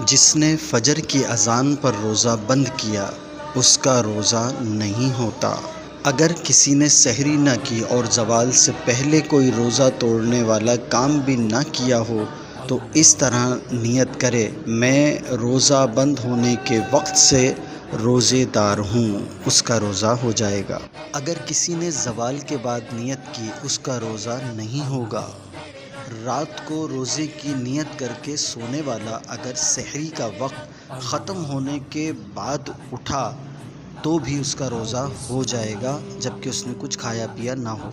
جس نے فجر کی اذان پر روزہ بند کیا اس کا روزہ نہیں ہوتا۔ اگر کسی نے سحری نہ کی اور زوال سے پہلے کوئی روزہ توڑنے والا کام بھی نہ کیا ہو تو اس طرح نیت کرے، میں روزہ بند ہونے کے وقت سے روزے دار ہوں، اس کا روزہ ہو جائے گا۔ اگر کسی نے زوال کے بعد نیت کی اس کا روزہ نہیں ہوگا۔ رات کو روزے کی نیت کر کے سونے والا اگر سحری کا وقت ختم ہونے کے بعد اٹھا تو بھی اس کا روزہ ہو جائے گا، جبکہ اس نے کچھ کھایا پیا نہ ہو۔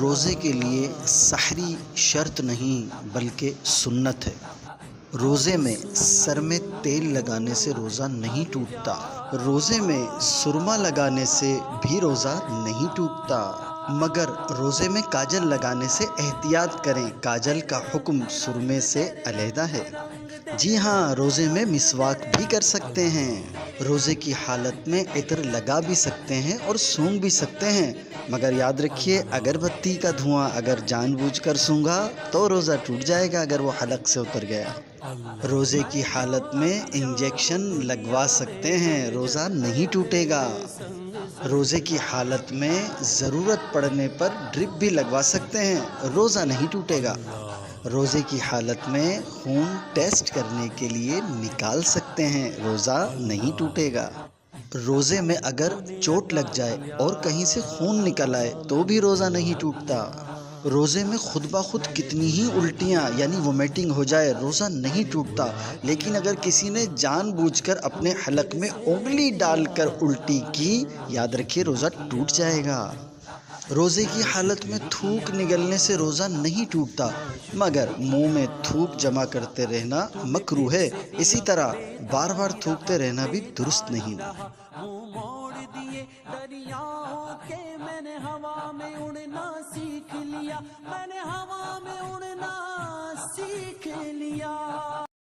روزے کے لیے سحری شرط نہیں بلکہ سنت ہے۔ روزے میں سر میں تیل لگانے سے روزہ نہیں ٹوٹتا۔ روزے میں سرما لگانے سے بھی روزہ نہیں ٹوٹتا، مگر روزے میں کاجل لگانے سے احتیاط کریں، کاجل کا حکم سرمے سے علیحدہ ہے۔ جی ہاں، روزے میں مسواک بھی کر سکتے ہیں۔ روزے کی حالت میں عطر لگا بھی سکتے ہیں اور سونگھ بھی سکتے ہیں، مگر یاد رکھیے اگر بتی کا دھواں اگر جان بوجھ کر سونگھا تو روزہ ٹوٹ جائے گا اگر وہ حلق سے اتر گیا۔ روزے کی حالت میں انجیکشن لگوا سکتے ہیں، روزہ نہیں ٹوٹے گا۔ روزے کی حالت میں ضرورت پڑنے پر ڈرپ بھی لگوا سکتے ہیں، روزہ نہیں ٹوٹے گا۔ روزے کی حالت میں خون ٹیسٹ کرنے کے لیے نکال سکتے ہیں، روزہ نہیں ٹوٹے گا۔ روزے میں اگر چوٹ لگ جائے اور کہیں سے خون نکل آئے تو بھی روزہ نہیں ٹوٹتا۔ روزے میں خود بخود کتنی ہی الٹیاں یعنی وومیٹنگ ہو جائے روزہ نہیں ٹوٹتا، لیکن اگر کسی نے جان بوجھ کر اپنے حلق میں انگلی ڈال کر الٹی کی، یاد رکھیے روزہ ٹوٹ جائے گا۔ روزے کی حالت میں تھوک نگلنے سے روزہ نہیں ٹوٹتا، مگر منہ میں تھوک جمع کرتے رہنا مکروہ ہے، اسی طرح بار بار تھوکتے رہنا بھی درست نہیں۔ میں نے ہوا میں اڑنا سیکھ لیا، میں نے ہوا میں اڑنا